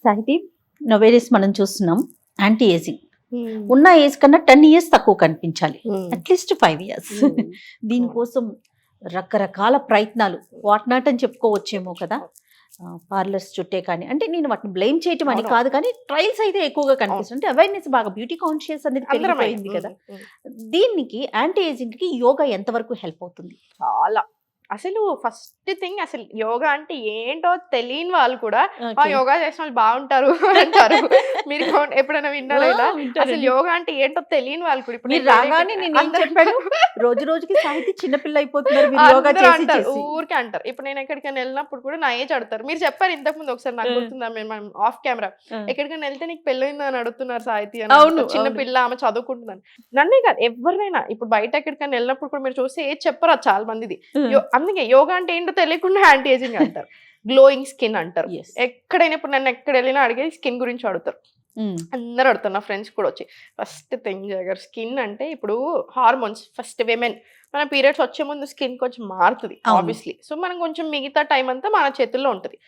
సాహితీ నోవేరియస్ మనం చూస్తున్నాం యాంటీ ఏజింగ్ Hmm. ఉన్న ఏజ్ కన్నా 10 years తక్కువ కనిపించాలి, Hmm. At least 5 years. దీనికోసం రకరకాల ప్రయత్నాలు వాట్ నాట్ అని చెప్పుకోవచ్చేమో కదా. పార్లర్స్ చుట్టే కానీ, అంటే నేను వాటిని బ్లేమ్ చేయటం అని అవును. కాదు, కానీ ట్రయల్స్ అయితే ఎక్కువగా కనిపిస్తుంది. అంటే అవేర్నెస్ బాగా, బ్యూటీ కాన్షియస్ అనేది పెరిగిపోయింది కదా. దీనికి యాంటీ ఏజింగ్ కి యోగా ఎంతవరకు హెల్ప్ అవుతుంది? చాలా అసలు ఫస్ట్ థింగ్, అసలు యోగా అంటే ఏంటో తెలియని వాళ్ళు కూడా Okay. యోగా చేసిన వాళ్ళు బాగుంటారు అంటారు. మీరు ఎప్పుడైనా విన్నారా ఇలా? అసలు యోగా అంటే ఏంటో తెలియని వాళ్ళు కూడా ఇప్పుడు మీరు నేను వేరే రాగానే నేను ఏం అందరూ చెప్పాను, రోజు రోజుకి సాహితీ చిన్నపిల్ల అయిపోతున్నారు మీరు యోగా అందరూ చేసి అంటారు, చేసి. ఊరికే అంటారు. ఇప్పుడు నేను ఎక్కడికైనా వెళ్ళినప్పుడు కూడా నా ఏజ్ అడుగుతారు. మీరు చెప్పారు ఇంతకు ముందు ఒకసారి, నాకు గుర్తుందా, మనం ఆఫ్ కెమెరా ఎక్కడికైనా వెళ్తే నీకు పెళ్ళయిందా అని అడుగుతున్నారు సాహితీ అని. అవును, చిన్న అవును. పిల్ల, ఆమె చదువుకుంటుందని. నన్నే కాదు ఎవరినైనా ఇప్పుడు బయట ఎక్కడికైనా వెళ్ళినప్పుడు కూడా మీరు చూస్తే ఏది చెప్పరు, అది చాలా మందిది. అందుకే యోగా అంటే ఏంటో తెలియకుండా యాంటీ ఏజింగ్ అంటారు. గ్లోయింగ్ స్కిన్ అంటారు. Yes. ఎక్కడైనా ఇప్పుడు నన్ను ఎక్కడ వెళ్ళినా అడిగేది స్కిన్ గురించి అడుగుతారు. అందరూ అడుగుతారు, నా ఫ్రెండ్స్ కూడా వచ్చి. ఫస్ట్ థింగ్ జగర్, స్కిన్ అంటే ఇప్పుడు హార్మోన్స్, ఫస్ట్ విమెన్ మన పీరియడ్స్ వచ్చే ముందు స్కిన్ కొంచెం మారుతుంది అవును. ఆబ్వియస్లీ. సో మనం కొంచెం మిగతా టైం అంతా మన చేతుల్లో ఉంటుంది.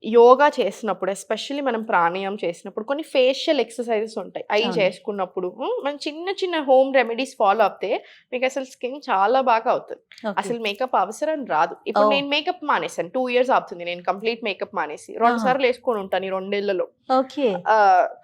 యోగా చేసినప్పుడు, ఎస్పెషల్లీ మనం ప్రాణాయామం చేసినప్పుడు కొన్ని ఫేషియల్ ఎక్సర్సైజెస్ ఉంటాయి. అవి అవును. చేసుకున్నప్పుడు మనం చిన్న చిన్న హోమ్ రెమెడీస్ ఫాలో అవుతే మీకు అసలు స్కిన్ చాలా బాగా అవుతుంది. అసలు మేకప్ అవసరం రాదు. ఇప్పుడు Oh. నేను మేకప్ మానేసాను, 2 years అవుతుంది నేను కంప్లీట్ మేకప్ మానేసి. 2 సార్లు వేసుకొని ఉంటాను ఈ 2 ఏళ్లలో. ఓకే,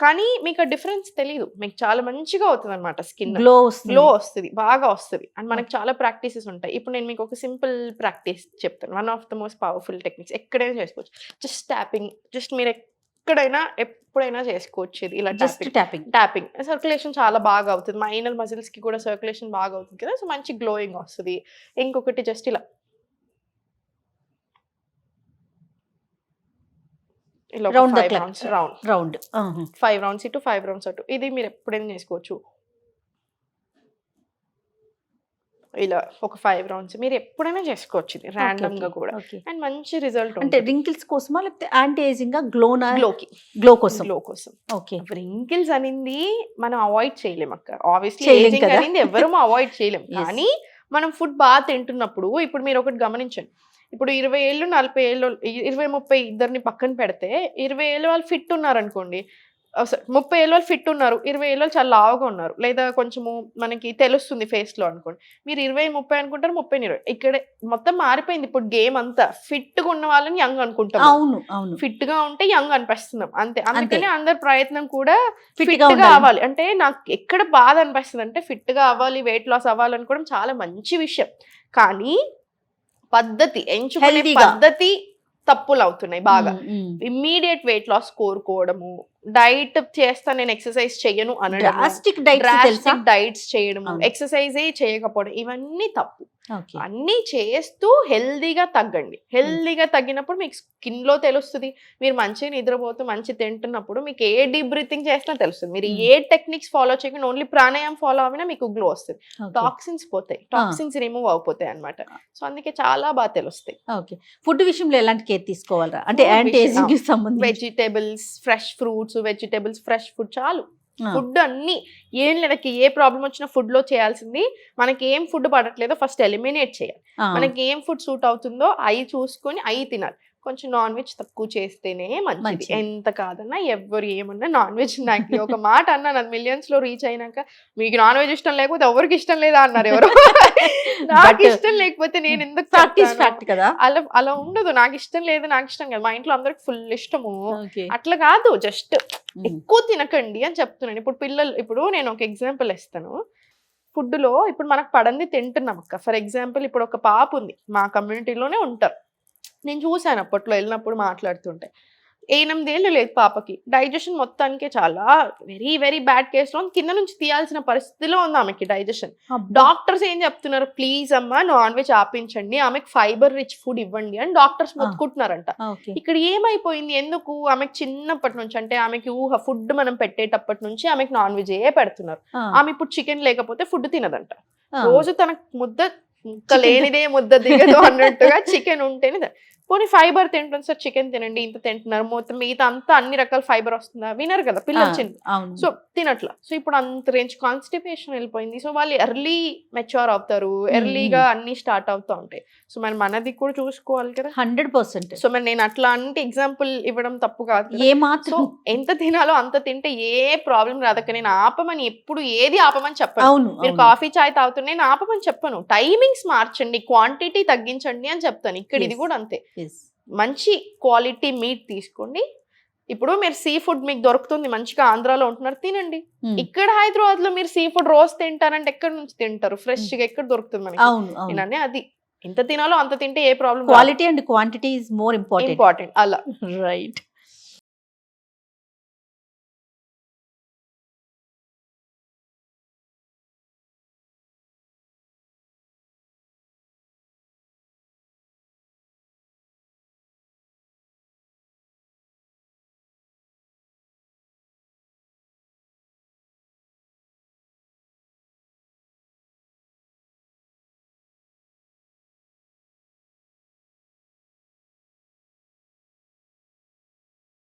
కానీ మీకు ఆ డిఫరెన్స్ తెలీదు, మీకు చాలా మంచిగా అవుతుంది అనమాట స్కిన్. గ్లో గ్లో వస్తుంది, బాగా వస్తుంది. అండ్ మనకి చాలా ప్రాక్టీసెస్ ఉంటాయి. ఇప్పుడు నేను మీకు ఒక సింపుల్ ప్రాక్టీస్ చెప్తాను, one of the most powerful techniques. ఎక్కడైనా చేసుకోవచ్చు, జస్ట్ ట్యాపింగ్. జస్ట్ మీరు ఎక్కడైనా ఎప్పుడైనా చేసుకోవచ్చు ఇది. ఇలా జస్ట్ ట్యాపింగ్. ట్యాపింగ్ సర్క్యులేషన్ చాలా బాగా అవుతుంది. మైనర్ మజిల్స్ కి కూడా సర్క్యులేషన్ బాగా అవుతుంది కదా, సో మంచి గ్లోయింగ్ వస్తుంది. ఇంకొకటి జస్ట్ ఇలా ఇలా Round the 5 clock. Rounds, round round 5 rounds ఇటు 5 రౌండ్స్ అటు. ఇది మీరు ఎప్పుడైనా చేసుకోవచ్చు. ఇలా ఒక 5 రౌండ్స్ మీరు ఎప్పుడైనా చేసుకోవచ్చు, ఇది ర్యాండమ్ గా కూడా. అండ్ మంచి రిజల్ట్ అంటే రింకిల్స్ కోసమా లేకపోతే యాంటీ ఏజింగ్ గ్లోనా? గ్లోకి, గ్లో కోసం. గ్లో కోసం. ఓకే, రింకిల్స్ అనింది మనం అవాయిడ్ చేయలేం అక్క, ఆబ్వియస్లీ. చేయలేం ఏజింగ్ కదా. అనింది ఎవరు అవాయిడ్ చేయలేం. Yes. కానీ మనం ఫుడ్ బాగా తింటున్నప్పుడు, ఇప్పుడు మీరు ఒకటి గమనించండి, ఇప్పుడు 20 ఏళ్ళు 40 ఏళ్ళు 20-30 ఇద్దరిని పక్కన పెడితే, 20 ఏళ్ళు వాళ్ళు ఫిట్ ఉన్నారు అనుకోండి, 30 ఏళ్ళు వాళ్ళు ఫిట్ ఉన్నారు, 20 ఏళ్ళు వాళ్ళు చాలా లావుగా ఉన్నారు, లేదా కొంచెము మనకి తెలుస్తుంది ఫేస్ లో అనుకోండి. మీరు 20-30 అనుకుంటారు, 30-20. ఇక్కడ మొత్తం మారిపోయింది ఇప్పుడు గేమ్ అంతా. ఫిట్ గా ఉన్న వాళ్ళని యంగ్ అనుకుంటాం, అవును అవును. ఫిట్ గా ఉంటే యంగ్ అనిపిస్తున్నాం అంతే. అందుకని అంతే. అందరి ప్రయత్నం కూడా Fit ఫిట్ గా గా ఉండాలి. అవ్వాలి. అంటే నాకు ఎక్కడ బాధ అనిపిస్తుంది అంటే, ఫిట్ గా అవ్వాలి, వెయిట్ లాస్ అవ్వాలనుకోవడం చాలా మంచి విషయం, కానీ పద్ధతి ఎంచుకునే Healthy గా. పద్ధతి తప్పులు అవుతున్నాయి బాగా. ఇమ్మీడియట్ వెయిట్ లాస్ కోరుకోవడము, డైట్ చేస్తా నేను ఎక్సర్సైజ్ చెయ్యను అనడం, డ్రాస్టిక్ డైట్ తెలుసా? డ్రాస్టిక్ డైట్స్ చేయడము, అవును. ఎక్సర్సైజే చేయకపోవడం, ఇవన్నీ తప్పు. ఓకే, అన్నీ చేస్తూ హెల్దీగా తగ్గండి. హెల్దీగా తగ్గినప్పుడు మీకు స్కిన్ లో తెలుస్తుంది. మీరు మంచిగా నిద్రపోతూ మంచి తింటున్నప్పుడు మీకు ఏ డీప్ బ్రీతింగ్ చేసినా తెలుస్తుంది. మీరు ఏ టెక్నిక్స్ ఫాలో చేయకుండా ఓన్లీ ప్రాణాయామం ఫాలో అయినా మీకు గ్లో వస్తుంది. టాక్సిన్స్ పోతాయి, టాక్సిన్స్ రిమూవ్ అయిపోతాయి అనమాట. సో అందుకే చాలా బాగా తెలుస్తాయి. ఓకే. ఫుడ్ విషయంలో ఎలాంటి కేర్ తీసుకోవాలరా? అంటే Food యాంటీ విషయం- ఏజింగ్ కి సంబంధించి vegetables, fresh fruits, vegetables, fresh food చాలు. ఫుడ్ అన్ని ఏం లేదకి, ఏ ప్రాబ్లం వచ్చినా ఫుడ్ లో చేయాల్సింది, మనకి ఏం ఫుడ్ పడట్లేదో ఫస్ట్ ఎలిమినేట్ చేయాలి. మనకి ఏం ఫుడ్ సూట్ అవుతుందో అవి చూసుకొని అవి తినాలి. కొంచెం నాన్ వెజ్ తక్కువ చేస్తేనే మంచిది. మంచిది. ఎంత కాదన్నా ఎవరు ఏమన్నా నాన్ వెజ్, నాకు ఒక మాట అన్నా, నన్ను మిలియన్స్ లో రీచ్ అయినాక, మీకు నాన్ వెజ్ ఇష్టం లేకపోతే ఎవరికి ఇష్టం లేదా అన్నారు ఎవరు. నాకు ఇష్టం లేకపోతే నేను ఎందుకు చెప్తాను? ఫ్యాక్ట్ కదా. అలా అలా ఉండదు. నాకు ఇష్టం లేదు, నాకు ఇష్టం కదా. మా ఇంట్లో అందరికి ఫుల్ ఇష్టము, ఓకే. అట్లా కాదు. జస్ట్ ఎక్కువ తినకండి అని చెప్తున్నాను. ఇప్పుడు పిల్లలు, ఇప్పుడు నేను ఒక ఎగ్జాంపుల్ ఇస్తాను. ఫుడ్ లో ఇప్పుడు మనకు పడంది తింటున్నాం అక్క. ఫర్ ఎగ్జాంపుల్ ఇప్పుడు ఒక పాప ఉంది, మా కమ్యూనిటీలోనే ఉంటారు, నేను చూసాను అప్పట్లో వెళ్ళినప్పుడు మాట్లాడుతుంటే. 8 ఏళ్ళు లేదు పాపకి, డైజెషన్ మొత్తానికే చాలా వెరీ వెరీ బ్యాడ్ కేసులో కింద నుంచి తీయాల్సిన పరిస్థితిలో ఉంది ఆమెకి డైజెషన్. డాక్టర్స్ ఏం చెప్తున్నారు, ప్లీజ్ అమ్మా నాన్ వెజ్ ఆపించండి, ఆమెకు ఫైబర్ రిచ్ ఫుడ్ ఇవ్వండి అని డాక్టర్స్ మొత్తుకుంటున్నారంట. ఓకే. ఇక్కడ ఏమైపోయింది, ఎందుకు ఆమెకు చిన్నప్పటి నుంచి, అంటే ఆమెకి ఫుడ్ మనం పెట్టేటప్పటి నుంచి ఆమెకు నాన్ వెజ్ పెడుతున్నారు. ఆమె ఇప్పుడు చికెన్ లేకపోతే ఫుడ్ తినదంట. రోజు తనకు ముద్ద, ముక్క లేనిదే ముద్ద దిగదు అన్నట్టుగా చికెన్ ఉంటేనే. పోనీ ఫైబర్ తింటుంది సార్, చికెన్ తినండి, ఇంత తింటున్నారు, మొత్తం మిగతా అంతా అన్ని రకాల ఫైబర్ వస్తుందా, వినరు కదా పిల్లలు చిన్న. అవును. సో తినట్లా. సో ఇప్పుడు అంత రేంజ్ కాన్స్టిపేషన్ వెళ్ళిపోయింది. సో వాళ్ళు ఎర్లీ మెచ్యూర్ అవుతారు, ఎర్లీగా అన్ని స్టార్ట్ అవుతూ ఉంటాయి. సో మరి మనది కూడా చూసుకోవాలి కదా. 100%. సో మరి నేను అట్లా అంటే ఎగ్జాంపుల్ ఇవ్వడం తప్పు కాదు కదా. ఏ సో మాత్రం ఎంత తినాలో అంత తింటే ఏ ప్రాబ్లం రాదక్క. నేను ఆపమని ఎప్పుడు ఏది ఆపమని చెప్పను. అవును మీరు కాఫీ చాయ్ తాగుతున్నా నేను ఆపమని చెప్పను. టైమింగ్స్ మార్చండి, క్వాంటిటీ తగ్గించండి అని చెప్తాను. ఇక్కడ ఇది కూడా అంతే. మంచి క్వాలిటీ మీట్ తీసుకోండి. ఇప్పుడు మీరు సీ ఫుడ్ మీకు దొరుకుతుంది, మంచిగా ఆంధ్రాలో ఉంటున్నారు, తినండి. ఇక్కడ హైదరాబాద్ లో మీరు సీ ఫుడ్ రోజు తింటారంటే ఎక్కడి నుంచి తింటారు? ఫ్రెష్ గా ఎక్కడ దొరుకుతుంది మనకి? నేననే అది ఎంత తినాలో అంత తింటే ఏ problem. Quality and quantity is more important. అలా రైట్.